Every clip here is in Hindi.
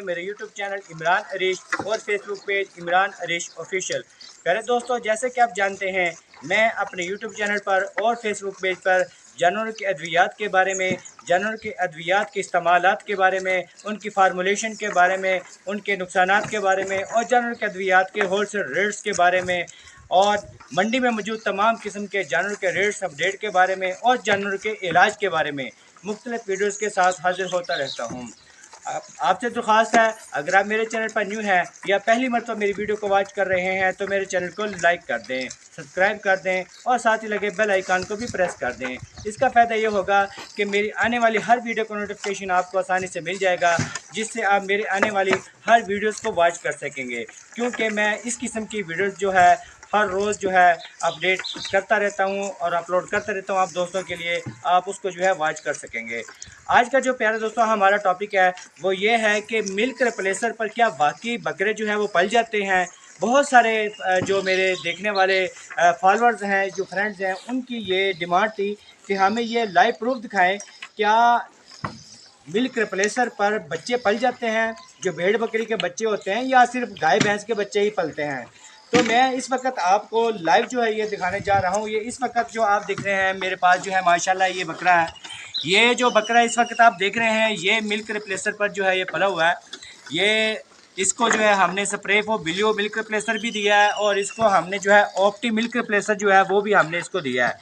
मेरे यूट्यूब चैनल इमरान अरीश और Facebook page Imran Arish official. प्यारे दोस्तों, जैसे कि आप जानते हैं, मैं अपने यूट्यूब चैनल पर और फेसबुक पेज पर जानवरों के अद्वियात के बारे में, जानवरों के अद्वियात के इस्तेमालात के बारे में, उनकी फार्मूलेशन के बारे में, उनके नुकसानात के बारे में और जानवरों के अद्वियात के होलसेल रेट्स के बारे में और मंडी में मौजूद तमाम किस्म के जानवरों के रेट्स अपडेट के बारे में और जानवरों के इलाज के बारे में मुख्तलिफ वीडियोज़ के साथ हाजिर होता रहता हूँ। आपसे दरख्वास्त है, अगर आप मेरे चैनल पर न्यू हैं या पहली मरतबा मेरी वीडियो को वॉच कर रहे हैं तो मेरे चैनल को लाइक कर दें, सब्सक्राइब कर दें और साथ ही लगे बेल आइकन को भी प्रेस कर दें। इसका फ़ायदा ये होगा कि मेरी आने वाली हर वीडियो का नोटिफिकेशन आपको आसानी से मिल जाएगा, जिससे आप मेरे आने वाली हर वीडियोज़ को वॉच कर सकेंगे, क्योंकि मैं इस किस्म की वीडियोज़ जो है हर रोज़ जो है अपडेट करता रहता हूँ और अपलोड करता रहता हूँ आप दोस्तों के लिए, आप उसको जो है वॉच कर सकेंगे। आज का जो प्यारे दोस्तों हमारा टॉपिक है वो ये है कि मिल्क रिप्लेसर पर क्या वाकई बकरे जो हैं वो पल जाते हैं। बहुत सारे जो मेरे देखने वाले फॉलोअर्स हैं, जो फ्रेंड्स हैं, उनकी ये डिमांड थी कि हमें ये लाइव प्रूफ दिखाएं, क्या मिल्क रिप्लेसर पर बच्चे पल जाते हैं, जो भेड़ बकरी के बच्चे होते हैं, या सिर्फ गाय भैंस के बच्चे ही पलते हैं। तो मैं इस वक्त आपको लाइव जो है ये दिखाने जा रहा हूँ। ये इस वक्त जो आप देख रहे हैं मेरे पास जो है माशाल्लाह ये बकरा है। ये जो बकरा इस वक्त आप देख रहे हैं ये मिल्क रिप्लेसर पर जो है ये पला हुआ है। ये इसको जो है हमने स्प्रे फॉर बिलियो मिल्क रिप्लेसर भी दिया है और इसको हमने जो है ऑप्टी मिल्क रिप्लेसर जो है वो भी हमने इसको दिया है।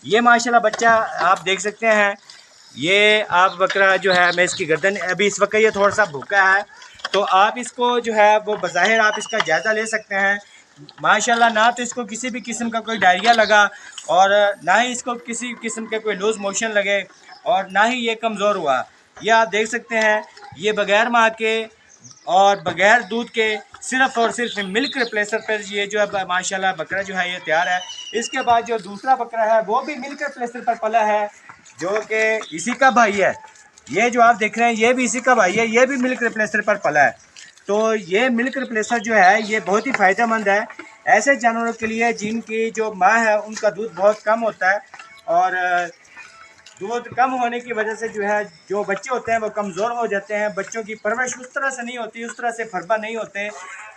ये माशाल्लाह बच्चा आप देख सकते हैं। ये आप बकरा जो है मैं इसकी गर्दन अभी इस वक्त ये थोड़ा सा भूखा है, तो आप इसको जो है वो बज़ाहिर आप इसका जायज़ा ले सकते हैं। माशाल्लाह ना तो इसको किसी भी किस्म का कोई डायरिया लगा और ना ही इसको किसी किस्म के कोई लूज़ मोशन लगे और ना ही ये कमज़ोर हुआ। ये आप देख सकते हैं, ये बग़ैर माँ के और बग़ैर दूध के सिर्फ़ और सिर्फ मिल्क रिप्लेसर पर ये जो है माशाल्लाह बकरा जो है ये तैयार है। इसके बाद जो दूसरा बकरा है वो भी मिल्क रिप्लेसर पर पला है, जो कि इसी का भाई है। ये जो आप देख रहे हैं ये भी इसी का भाई है, ये भी मिल्क रिप्लेसर पर पला है। तो ये मिल्क रिप्लेसर जो है ये बहुत ही फ़ायदेमंद है ऐसे जानवरों के लिए जिनकी जो माँ है उनका दूध बहुत कम होता है और दूध कम होने की वजह से जो है जो बच्चे होते हैं वो कमज़ोर हो जाते हैं। बच्चों की परवरिश उस तरह से नहीं होती, उस तरह से फरबा नहीं होते,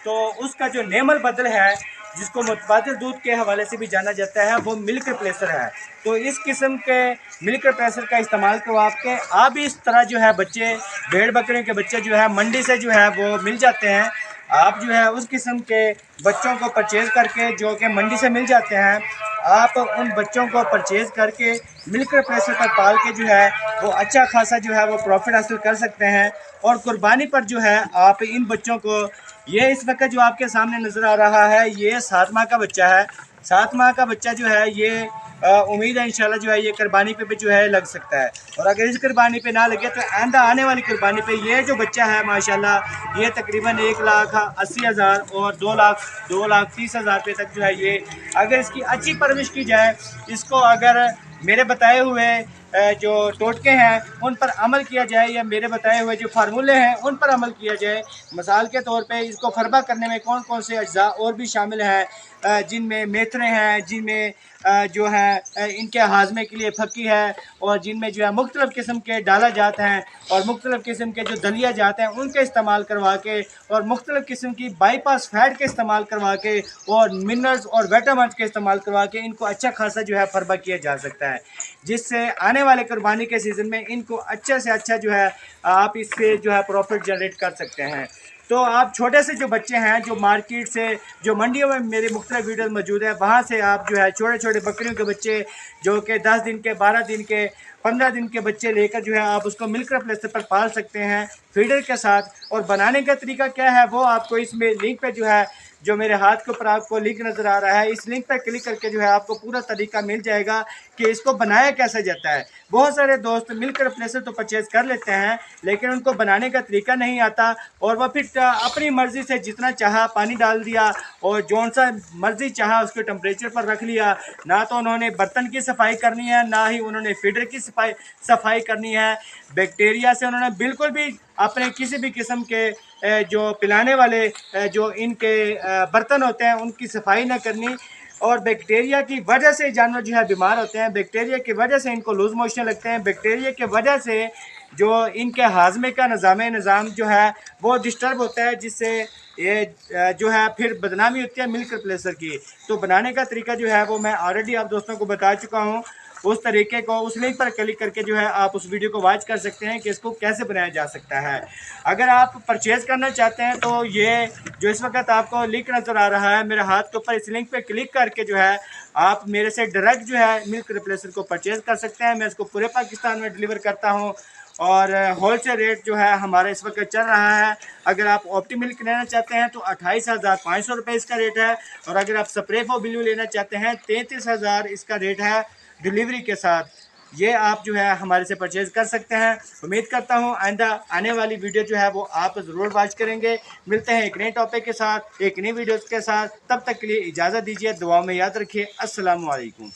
तो उसका जो नेमल बदल है, जिसको मुतबादिल दूध के हवाले से भी जाना जाता है, वो मिल्क रिप्लेसर है। तो इस किस्म के मिल्क रिप्लेसर का इस्तेमाल करवा के आप इस तरह जो है बच्चे, भेड़ बकरियों के बच्चे जो है मंडी से जो है वो मिल जाते हैं। आप जो है उस किस्म के बच्चों को परचेज़ करके, जो कि मंडी से मिल जाते हैं, आप उन बच्चों को परचेज़ करके मिल्क रिप्लेसर पर पाल के जो है वो अच्छा खासा जो है वो प्रॉफिट हासिल कर सकते हैं। और कुर्बानी पर जो है आप इन बच्चों को, ये इस वक्त जो आपके सामने नज़र आ रहा है ये 7 माह का बच्चा है। 7 माह का बच्चा जो है ये उम्मीद है इंशाल्लाह जो है ये कुर्बानी पे भी जो है लग सकता है, और अगर इस कुर्बानी पे ना लगे तो आइंदा आने वाली कुर्बानी पे ये जो बच्चा है माशाल्लाह ये तकरीबन 1,80,000 और 2,30,000 रुपये तक जो है ये, अगर इसकी अच्छी परवरिश की जाए, इसको अगर मेरे बताए हुए जो टोटके हैं उन पर अमल किया जाए या मेरे बताए हुए जो फार्मूले हैं उन पर अमल किया जाए। मिसाल के तौर पे इसको फरबा करने में कौन कौन से अज्जा और भी शामिल हैं, जिनमें मेथरे हैं, जिनमें जो है इनके हाजमे के लिए फक्की है, और जिनमें जो है मुख्तलिफ़ किस्म के डाला जाते हैं और मुख्तलिफ़ किस्म के जो दलिया जाते हैं उनके इस्तेमाल करवा के और मुख्तलिफ़ किस्म की बाईपास फैट के इस्तेमाल करवा के और मिनरल्स और विटामिन्स के इस्तेमाल करवा के इनको अच्छा खासा जो है फरबा किया जा सकता है, जिससे आने वाले कुर्बानी के सीज़न में इनको अच्छे से अच्छा जो है आप इससे जो है प्रॉफिट जनरेट कर सकते हैं। तो आप छोटे से जो बच्चे हैं, जो मार्केट से, जो मंडियों में मेरे मुख्तलिफ वीडियोस मौजूद है, वहाँ से आप जो है छोटे छोटे बकरियों के बच्चे जो कि 10 दिन के, 12 दिन के, 15 दिन के बच्चे लेकर जो है आप उसको मिल्क रिप्लेसर पर पाल सकते हैं फीडर के साथ। और बनाने का तरीका क्या है वो आपको इसमें लिंक पे जो है, जो मेरे हाथ के ऊपर आपको लिंक नज़र आ रहा है, इस लिंक पर क्लिक करके जो है आपको पूरा तरीका मिल जाएगा कि इसको बनाया कैसे जाता है। बहुत सारे दोस्त मिल्क रिप्लेसर तो परचेज़ कर लेते हैं लेकिन उनको बनाने का तरीका नहीं आता और वह फिर अपनी मर्ज़ी से जितना चाहा पानी डाल दिया और जौन सा मर्ज़ी चाहा उसके टेम्परेचर पर रख लिया। ना तो उन्होंने बर्तन की सफाई करनी है, ना ही उन्होंने फीडर की सफाई करनी है। बैक्टीरिया से उन्होंने बिल्कुल भी अपने किसी भी किस्म के जो पिलाने वाले जो इनके बर्तन होते हैं उनकी सफाई ना करनी। और बैक्टीरिया की वजह से जानवर जो है बीमार होते हैं, बैक्टीरिया की वजह से इनको लूज़ मोशन लगते हैं, बैक्टीरिया की वजह से जो इनके हाजमे का निज़ाम जो है वो डिस्टर्ब होता है, जिससे ये जो है फिर बदनामी होती है मिल्क रिप्लेसर की। तो बनाने का तरीका जो है वो मैं ऑलरेडी आप दोस्तों को बता चुका हूँ। उस तरीके को उस लिंक पर क्लिक करके जो है आप उस वीडियो को वॉच कर सकते हैं कि इसको कैसे बनाया जा सकता है। अगर आप परचेज़ करना चाहते हैं तो ये जो इस वक्त आपको लिंक नज़र आ रहा है मेरे हाथ के ऊपर, इस लिंक पर क्लिक करके जो है आप मेरे से डायरेक्ट जो है मिल्क रिप्लेसर को परचेज़ कर सकते हैं। मैं इसको पूरे पाकिस्तान में डिलीवर करता हूँ और होलसेल रेट जो है हमारा इस वक्त चल रहा है। अगर आप ऑप्टी मिल्क लेना चाहते हैं तो 28,500 रुपये इसका रेट है, और अगर आप स्प्रे फॉर ब्लू लेना चाहते हैं 33,000 इसका रेट है डिलीवरी के साथ। ये आप जो है हमारे से परचेज़ कर सकते हैं। उम्मीद करता हूँ आइंदा आने वाली वीडियो जो है वो आप ज़रूर वॉच करेंगे। मिलते हैं एक नए टॉपिक के साथ, एक नई वीडियो के साथ। तब तक के लिए इजाज़त दीजिए, दुआओं में याद रखिए। अस्सलाम वालेकुम।